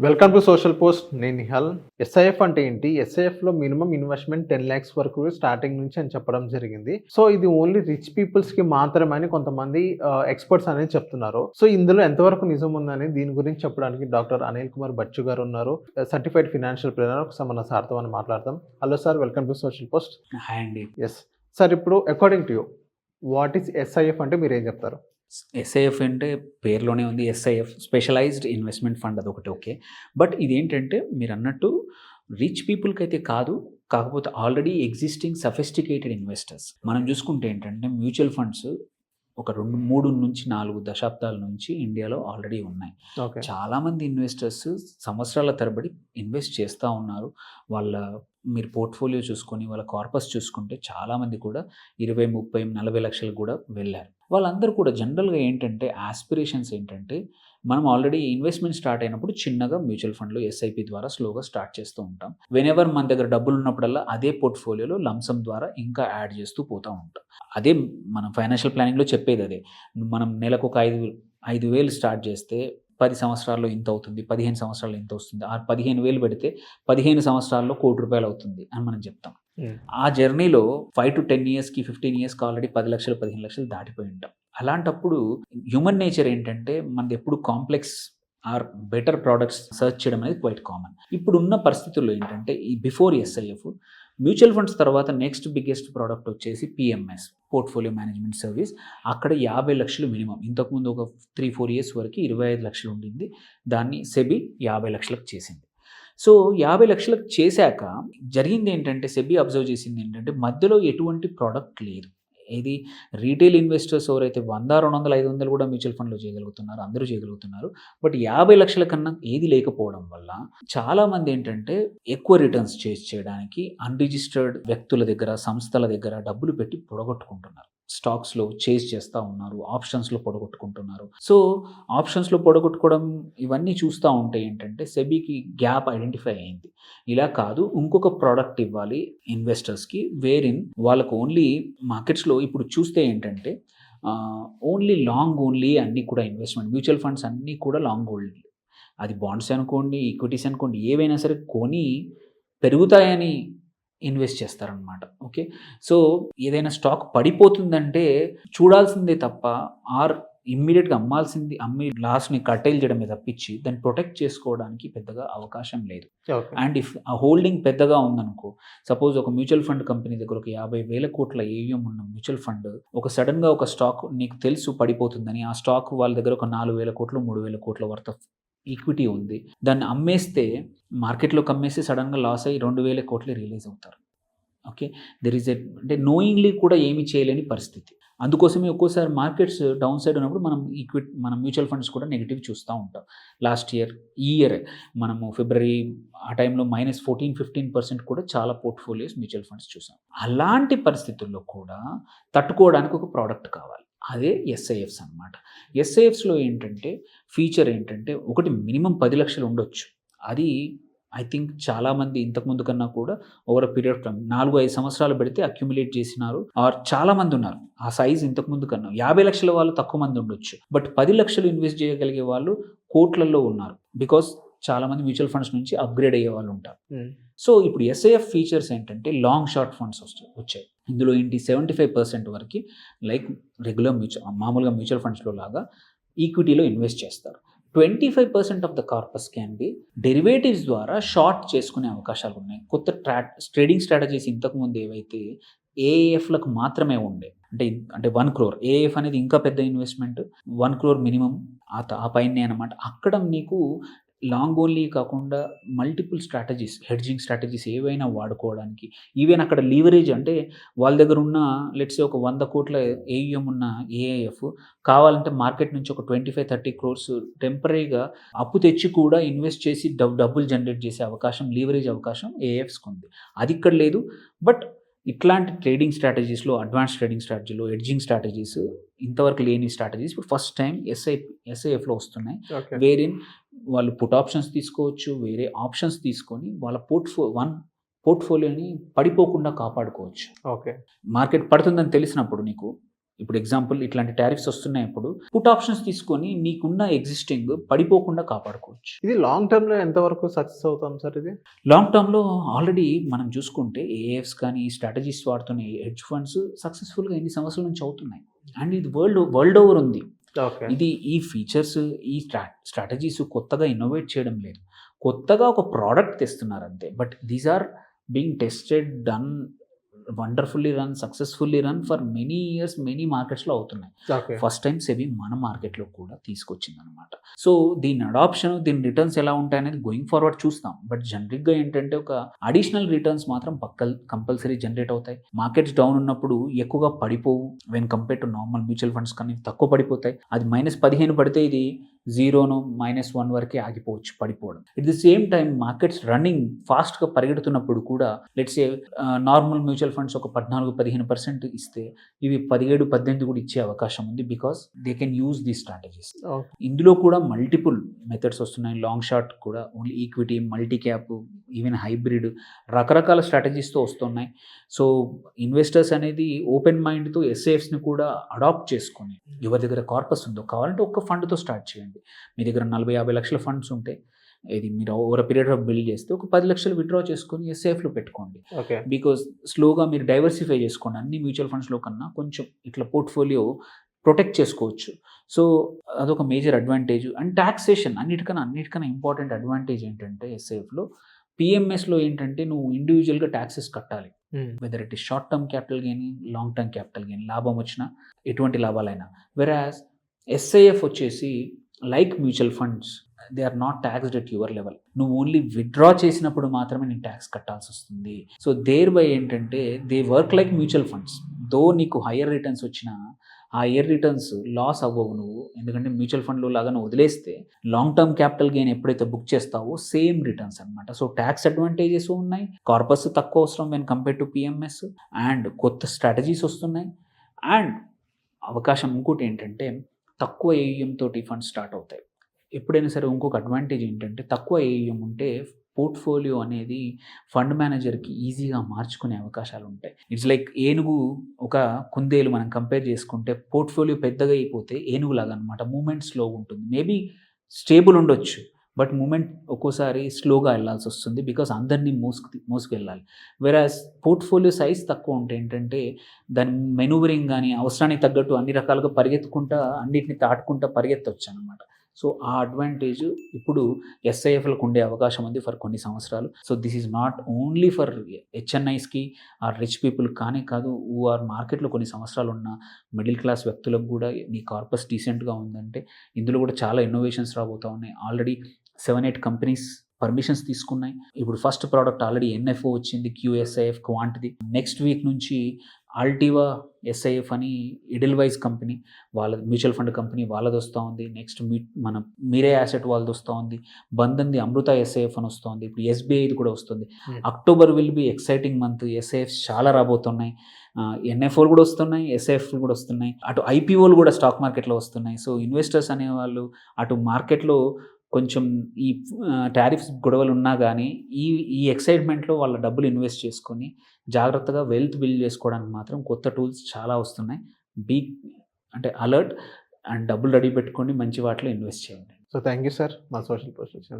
Welcome to social post. నేను Nihal. SIF అంటే ఏంటి? ఎస్ఐఎఫ్లో మినిమం ఇన్వెస్ట్మెంట్ 10 lakhs వరకు స్టార్టింగ్ నుంచి అని చెప్పడం జరిగింది. సో ఇది ఓన్లీ రిచ్ పీపుల్స్కి మాత్రమే అని కొంతమంది ఎక్స్పర్ట్స్ అనేది చెప్తున్నారు. సో ఇందులో ఎంతవరకు నిజం ఉందని దీని గురించి చెప్పడానికి డాక్టర్ అనిల్ కుమార్ బచ్చు గారు ఉన్నారు, సర్టిఫైడ్ ఫినాన్షియల్ ప్లానర్. ఒకసారి మన సార్తో మనం మాట్లాడతాం. Hello sir, welcome to social post. Hi అండి. ఎస్ సార్, ఇప్పుడు according to you what is SIF అంటే మీరు ఏం చెప్తారు? ఎస్ఐఎఫ్ అంటే పేరులోనే ఉంది. ఎస్ఐఎఫ్ స్పెషలైజ్డ్ ఇన్వెస్ట్మెంట్ ఫండ్, అదొకటి ఓకే. బట్ ఇదేంటంటే మీరు అన్నట్టు రిచ్ పీపుల్కి అయితే కాదు, కాకపోతే ఆల్రెడీ ఎగ్జిస్టింగ్ సఫిస్టికేటెడ్ ఇన్వెస్టర్స్ మనం చూసుకుంటే ఏంటంటే మ్యూచువల్ ఫండ్స్ ఒక 3 నుంచి 4 దశాబ్దాల నుంచి ఇండియాలో ఆల్రెడీ ఉన్నాయి. ఓకే. చాలామంది ఇన్వెస్టర్స్ సంవత్సరాల తరబడి ఇన్వెస్ట్ చేస్తూ ఉన్నారు. వాళ్ళ మీరు పోర్ట్ఫోలియో చూసుకొని వాళ్ళ కార్పస్ చూసుకుంటే చాలామంది కూడా 20, 30, 40 లక్షలు కూడా వెళ్ళారు. వాళ్ళందరూ కూడా జనరల్గా ఏంటంటే ఆస్పిరేషన్స్ ఏంటంటే మనం ఆల్రెడీ ఇన్వెస్ట్మెంట్ స్టార్ట్ అయినప్పుడు చిన్నగా మ్యూచువల్ ఫండ్లో ఎస్ఐపి ద్వారా స్లోగా స్టార్ట్ చేస్తూ ఉంటాం. వెనెవర్ మన దగ్గర డబ్బులు ఉన్నప్పుడల్లా అదే పోర్ట్ఫోలియోలో లంసమ్ ద్వారా ఇంకా యాడ్ చేస్తూ పోతూ ఉంటాం. అదే మనం ఫైనాన్షియల్ ప్లానింగ్లో చెప్పేది అదే. మనం నెలకు ఒక 5,000 స్టార్ట్ చేస్తే 10 సంవత్సరాల్లో ఇంత అవుతుంది, 15 సంవత్సరాల్లో ఇంత వస్తుంది. 15,000 పెడితే 15 సంవత్సరాల్లో ₹1,00,00,000 అవుతుంది అని మనం చెప్తాం. ఆ జర్నీలో 5 to 10 yearsకి 15 yearsకి ఆల్రెడీ 10 లక్షలు 15 లక్షలు దాటిపోయి ఉంటాం. అలాంటప్పుడు హ్యూమన్ నేచర్ ఏంటంటే మనది ఎప్పుడు complex or better products search చేయడం అనేది క్వైట్ కామన్. ఇప్పుడున్న పరిస్థితుల్లో ఏంటంటే ఈ బిఫోర్ ఎస్ఐఎఫ్ మ్యూచువల్ ఫండ్స్ తర్వాత నెక్స్ట్ బిగ్గెస్ట్ ప్రోడక్ట్ వచ్చేసి పిఎంఎస్, పోర్ట్ఫోలియో మేనేజ్మెంట్ సర్వీస్. అక్కడ 50 లక్షలు మినిమం. ఇంతకుముందు ఒక 3-4 years వరకు 25 లక్షలు ఉండింది. దాన్ని సెబీ 50 లక్షలకు చేసింది. సో 50 లక్షలకు చేశాక జరిగింది ఏంటంటే సెబీ అబ్జర్వ్ చేసింది ఏంటంటే మధ్యలో ఎటువంటి ప్రోడక్ట్ లేదు. ఇది రీటైల్ ఇన్వెస్టర్స్ ఎవరైతే 100, 200, 500 కూడా మ్యూచువల్ ఫండ్లో చేయగలుగుతున్నారు, అందరూ చేయగలుగుతున్నారు. బట్ 50 లక్షల కన్నా ఏది లేకపోవడం వల్ల చాలామంది ఏంటంటే ఎక్కువ రిటర్న్స్ చేయడానికి అన్రిజిస్టర్డ్ వ్యక్తుల దగ్గర, సంస్థల దగ్గర డబ్బులు పెట్టి పొడగొట్టుకుంటున్నారు. స్టాక్స్లో చేజ్ చేస్తూ ఉన్నారు, ఆప్షన్స్లో పొడగొట్టుకుంటున్నారు. సో ఆప్షన్స్లో పొడగొట్టుకోవడం ఇవన్నీ చూస్తూ ఉంటే ఏంటంటే సెబీకి గ్యాప్ ఐడెంటిఫై అయింది. ఇలా కాదు, ఇంకొక ప్రోడక్ట్ ఇవ్వాలి ఇన్వెస్టర్స్కి, వేరిన్ వాళ్ళకు ఓన్లీ మార్కెట్స్లో ఇప్పుడు చూస్తే ఏంటంటే ఓన్లీ లాంగ్ ఓన్లీ అన్నీ కూడా ఇన్వెస్ట్మెంట్ మ్యూచువల్ ఫండ్స్ అన్నీ కూడా లాంగ్ ఓన్లీ. అది బాండ్స్ అనుకోండి, ఈక్విటీస్ అనుకోండి, ఏవైనా సరే కొని పెరుగుతాయని ఇన్వెస్ట్ చేస్తారనమాట. ఓకే. సో ఏదైనా స్టాక్ పడిపోతుందంటే చూడాల్సిందే తప్ప ఆర్ ఇమ్మీడియట్గా అమ్మి లాస్ని కట్టైల్ చేయడమే తప్పించి దాన్ని ప్రొటెక్ట్ చేసుకోవడానికి పెద్దగా అవకాశం లేదు. అండ్ ఇఫ్ ఆ హోల్డింగ్ పెద్దగా ఉందనుకో, సపోజ్ ఒక మ్యూచువల్ ఫండ్ కంపెనీ దగ్గర ఒక 50,000 కోట్ల ఏయుఎం ఉన్న మ్యూచువల్ ఫండ్ ఒక సడన్గా ఒక స్టాక్ నీకు తెలుసు పడిపోతుందని, ఆ స్టాక్ వాళ్ళ దగ్గర ఒక 4,000 కోట్లు 3,000 కోట్ల వర్త్ ఆఫ్ ఈక్విటీ ఉంది, దాన్ని అమ్మేస్తే మార్కెట్లోకి అమ్మేస్తే సడన్గా లాస్ అయ్యి 2,000 కోట్లు రిలీజ్ అవుతారు. ఓకే. దెర్ ఈజ్ అంటే నోయింగ్లీ కూడా ఏమీ చేయలేని పరిస్థితి. అందుకోసమే ఒక్కోసారి మార్కెట్స్ డౌన్ సైడ్ ఉన్నప్పుడు మనం మ్యూచువల్ ఫండ్స్ కూడా నెగిటివ్ చూస్తూ ఉంటాం. లాస్ట్ ఇయర్ మనము ఫిబ్రవరి ఆ టైంలో -14-15% కూడా చాలా పోర్ట్ఫోలియోస్ మ్యూచువల్ ఫండ్స్ చూసాం. అలాంటి పరిస్థితుల్లో కూడా తట్టుకోవడానికి ఒక ప్రోడక్ట్ కావాలి. అదే ఎస్ఐఎఫ్స్ అనమాట. ఎస్ఐఎఫ్స్లో ఏంటంటే ఫీచర్ ఏంటంటే ఒకటి మినిమం 10 లక్షలు ఉండొచ్చు. అది ఐ థింక్ చాలామంది ఇంతకుముందు కన్నా కూడా ఓవర్ పీరియడ్ ఆఫ్ టైం 4-5 సంవత్సరాలు పెడితే అక్యుములేట్ చేసినారు. ఆర్ చాలామంది ఉన్నారు ఆ సైజ్ ఇంతకుముందు కన్నా. 50 లక్షల వాళ్ళు తక్కువ మంది ఉండొచ్చు. బట్ 10 లక్షలు ఇన్వెస్ట్ చేయగలిగే వాళ్ళు కోట్లలో ఉన్నారు. బికాస్ చాలామంది మ్యూచువల్ ఫండ్స్ నుంచి అప్గ్రేడ్ అయ్యే వాళ్ళు ఉంటారు. సో ఇప్పుడు ఎస్ఐఎఫ్ ఫీచర్స్ ఏంటంటే లాంగ్ షార్ట్ ఫండ్స్ వచ్చాయి. ఇందులో ఏంటి 75% వరకు లైక్ రెగ్యులర్ మామూలుగా మ్యూచువల్ ఫండ్స్లో లాగా ఈక్విటీలో ఇన్వెస్ట్ చేస్తారు. 25% of the corpus can be derivatives ద్వారా షార్ట్ చేసుకునే అవకాశాలు ఉన్నాయి. కొత్త ట్రేడింగ్ స్ట్రాటజీస్ ఇంతకుముందు ఏవైతే ఏఏఎఫ్లకు మాత్రమే ఉండే, అంటే 1 crore ఏఏఎఫ్ అనేది ఇంకా పెద్ద ఇన్వెస్ట్మెంట్, 1 crore మినిమం ఆ పైనే అనమాట. అక్కడ నీకు లాంగ్ ఓన్లీ కాకుండా మల్టిపుల్ స్ట్రాటజీస్, హెడ్జింగ్ స్ట్రాటజీస్ ఏవైనా వాడుకోవడానికి, ఈవెన్ అక్కడ లీవరేజ్ అంటే వాళ్ళ దగ్గర ఉన్న లెట్స్ ఒక 100 కోట్ల ఏయుఎం ఉన్న ఏఐఎఫ్ కావాలంటే మార్కెట్ నుంచి ఒక 25-30 crores టెంపరీగా అప్పు తెచ్చి కూడా ఇన్వెస్ట్ చేసి డబ్బులు జనరేట్ చేసే అవకాశం, లీవరేజ్ అవకాశం ఏఐఎఫ్స్కి ఉంది. అది ఇక్కడ లేదు. బట్ ఇట్లాంటి ట్రేడింగ్ స్ట్రాటజీస్లో, అడ్వాన్స్ ట్రేడింగ్ స్ట్రాటజీలో, ఎడ్జింగ్ స్ట్రాటజీస్ ఇంతవరకు లేని స్ట్రాటజీస్ ఇప్పుడు ఫస్ట్ టైం ఎస్ఐఎఫ్లో వస్తున్నాయి. వేరిన్ వాళ్ళు పుట్ ఆప్షన్స్ తీసుకోవచ్చు, వేరే ఆప్షన్స్ తీసుకొని వాళ్ళ పోర్ట్ఫోలియోని పడిపోకుండా కాపాడుకోవచ్చు. ఓకే. మార్కెట్ పడుతుందని తెలిసినప్పుడు నీకు ఇప్పుడు ఎగ్జాంపుల్ ఇట్లాంటి టారిఫ్స్ వస్తున్నాయి, ఇప్పుడు పుట్ ఆప్షన్స్ తీసుకొని నీకున్న ఎగ్జిస్టింగ్ పడిపోకుండా కాపాడుకోవచ్చు. ఇది లాంగ్ టర్మ్ లో ఎంత వరకు సక్సెస్ అవుతాం సార్ ఇది? లాంగ్ టర్మ్లో ఆల్రెడీ మనం చూసుకుంటే ఏఎఫ్స్ కానీ ఈ స్ట్రాటజీస్ వాడుతున్న హెడ్జ్ ఫండ్స్ సక్సెస్ఫుల్గా ఎన్ని సంవత్సరాల నుంచి అవుతున్నాయి, అండ్ ఇది వరల్డ్ ఓవర్ ఉంది. ఓకే. ఇది ఈ ఫీచర్స్ ఈ స్ట్రాటజీస్ కొత్తగా ఇన్నోవేట్ చేయడం లేదు, కొత్తగా ఒక ప్రోడక్ట్ తెస్తున్నారు అంతే. But these are being tested, done, wonderfully run, successfully run for many years, many మార్కెట్స్లో అవుతున్నాయి. ఓకే. ఫస్ట్ టైం సెబీ మన మార్కెట్లో కూడా తీసుకొచ్చింది అనమాట. సో దీని అడాప్షన్, దీని రిటర్న్స్ ఎలా ఉంటాయనేది గోయింగ్ ఫార్వర్డ్ చూస్తాం. బట్ జనరిక్గా ఏంటంటే ఒక అడిషనల్ రిటర్న్స్ మాత్రం కంపల్సరీ జనరేట్ అవుతాయి. మార్కెట్స్ డౌన్ ఉన్నప్పుడు ఎక్కువగా పడిపోవు, when compare to normal mutual funds కానీ తక్కువ పడిపోతాయి. అది -15 పడితే ఇది 0 -1 వరకే ఆగిపోవచ్చు పడిపోవడం. At the same time markets running ఫాస్ట్గా పరిగెడుతున్నప్పుడు కూడా let's say normal mutual funds ఒక 14-15% ఇస్తే ఇవి 17-18 కూడా ఇచ్చే అవకాశం ఉంది, బికాస్ దే కెన్ యూజ్ దీ స్ట్రాటజీస్. ఇందులో కూడా మల్టిపుల్ మెథడ్స్ వస్తున్నాయి. లాంగ్ షార్ట్ కూడా, only equity, multi cap, even hybrid, రకరకాల స్ట్రాటజీస్తో వస్తున్నాయి. సో ఇన్వెస్టర్స్ అనేది ఓపెన్ మైండ్తో ఎస్ఏఎఫ్స్ని కూడా అడాప్ట్ చేసుకొని, ఎవరి దగ్గర కార్పస్ ఉందో కావాలంటే ఒక్క ఫండ్తో స్టార్ట్ చేయండి. మీ దగ్గర 40-50 లక్షల ఫండ్స్ ఉంటే ఇది మీరు ఓవర్ పీరియడ్ ఆఫ్ బిల్డ్ చేస్తే ఒక 10 లక్షలు విత్డ్రా చేసుకొని ఎస్ఏఎఫ్లో పెట్టుకోండి. ఓకే. బికాజ్ స్లోగా మీరు డైవర్సిఫై చేసుకోండి. అన్ని మ్యూచువల్ ఫండ్స్లో కన్నా కొంచెం ఇట్లా పోర్ట్ఫోలియో ప్రొటెక్ట్ చేసుకోవచ్చు. సో అదొక మేజర్ అడ్వాంటేజ్. అండ్ టాక్సేషన్ అన్నిటికన్నా ఇంపార్టెంట్ అడ్వాంటేజ్ ఏంటంటే ఎస్ఏఎఫ్లో, పిఎంఎస్లో ఏంటంటే నువ్వు ఇండివిజువల్గా ట్యాక్సెస్ కట్టాలి. Whether it is short term capital gain, long term capital gain, లాభం వచ్చినా ఎటువంటి లాభాలైనా. వెరాజ్ ఎస్ఐఎఫ్ వచ్చేసి like mutual funds, they are not taxed at your level. నువ్వు ఓన్లీ విత్డ్రా చేసినప్పుడు మాత్రమే నేను ట్యాక్స్ కట్టాల్సి వస్తుంది. సో దేర్ బై ఏంటంటే they work like mutual funds. దో నీకు హయ్యర్ రిటర్న్స్ వచ్చినా ఆ ఇయర్ రిటర్న్స్ లాస్ అవ్వవు నువ్వు, ఎందుకంటే మ్యూచువల్ ఫండ్లో లాగా నువ్వు వదిలేస్తే లాంగ్ టర్మ్ క్యాపిటల్ గెయిన్ ఎప్పుడైతే బుక్ చేస్తావో సేమ్ రిటర్న్స్ అనమాట. సో ట్యాక్స్ అడ్వాంటేజెస్ ఉన్నాయి, కార్పస్ తక్కువ అవసరం when compare to PMS, and కొత్త స్ట్రాటజీస్ వస్తున్నాయి. అండ్ అవకాశం ఇంకోటి ఏంటంటే తక్కువ ఏఈఎం తోటి ఫండ్స్ స్టార్ట్ అవుతాయి. ఎప్పుడైనా సరే ఇంకొక అడ్వాంటేజ్ ఏంటంటే తక్కువ ఏఈఎం ఉంటే పోర్ట్ఫోలియో అనేది ఫండ్ మేనేజర్కి ఈజీగా మార్చుకునే అవకాశాలు ఉంటాయి. ఇట్స్ లైక్ ఏనుగు, ఒక కుందేలు మనం కంపేర్ చేసుకుంటే పోర్ట్ఫోలియో పెద్దగా అయిపోతే ఏనుగులాగా అనమాట, మూమెంట్ స్లో ఉంటుంది. మేబీ స్టేబుల్ ఉండొచ్చు, బట్ మూమెంట్ ఒక్కోసారి స్లోగా వెళ్ళాల్సి వస్తుంది, బికాస్ అందరినీ మోసుకెళ్ళాలి. వెరాజ్ పోర్ట్ఫోలియో సైజ్ తక్కువ ఉంటే ఏంటంటే దాని మెనూవరింగ్ కానీ అవసరానికి తగ్గట్టు అన్ని రకాలుగా పరిగెత్తుకుంటా, అన్నిటిని దాటుకుంటా పరిగెత్తవచ్చు అనమాట. సో ఆ అడ్వాంటేజ్ ఇప్పుడు ఎస్ఐఎఫ్లకు ఉండే అవకాశం ఉంది ఫర్ కొన్ని సంవత్సరాలు. So this is not only for హెచ్ఎన్ఐస్కి ఆర్ రిచ్ పీపుల్ కానీ కాదు, హూ ఆర్ మార్కెట్లో కొన్ని సంవత్సరాలు ఉన్న మిడిల్ క్లాస్ వ్యక్తులకు కూడా మీ కార్పస్ డీసెంట్గా ఉందంటే ఇందులో కూడా చాలా ఇన్నోవేషన్స్ రాబోతూ ఉన్నాయి. ఆల్రెడీ 7-8 కంపెనీస్ పర్మిషన్స్ తీసుకున్నాయి. ఇప్పుడు ఫస్ట్ ప్రోడక్ట్ ఆల్రెడీ ఎన్ఎఫ్ఓ వచ్చింది, క్యూఎస్ఐఎఫ్ క్వాంటిటీ. నెక్స్ట్ వీక్ నుంచి ఆల్టివా ఎస్ఐఎఫ్ అని ఎడిల్వైజ్ కంపెనీ, వాళ్ళ మ్యూచువల్ ఫండ్ కంపెనీ వాళ్ళది వస్తూ ఉంది. నెక్స్ట్ మన మీరే యాసెట్ వాళ్ళది వస్తూ ఉంది. బంధంది అమృత ఎస్ఐఎఫ్ అని వస్తుంది. ఇప్పుడు ఎస్బీఐది కూడా వస్తుంది. October will be exciting month. SIFs చాలా రాబోతున్నాయి. ఎన్ఎఫ్ఓలు కూడా వస్తున్నాయి, ఎస్ఐఎఫ్లు కూడా వస్తున్నాయి, అటు ఐపీఓలు కూడా స్టాక్ మార్కెట్లో వస్తున్నాయి. సో ఇన్వెస్టర్స్ అనేవాళ్ళు అటు మార్కెట్లో కొంచెం ఈ టారిఫ్స్ గొడవలు ఉన్నా కానీ ఈ ఎక్సైట్మెంట్లో వాళ్ళ డబ్బులు ఇన్వెస్ట్ చేసుకొని జాగ్రత్తగా వెల్త్ బిల్డ్ చేసుకోవడానికి మాత్రం కొత్త టూల్స్ చాలా వస్తున్నాయి. అంటే అలర్ట్ అండ్ డబ్బులు రెడీ పెట్టుకొని మంచి వాటిలో ఇన్వెస్ట్ చేయండి. సో థ్యాంక్ యూ సార్ మా సోషల్ పోస్ట్.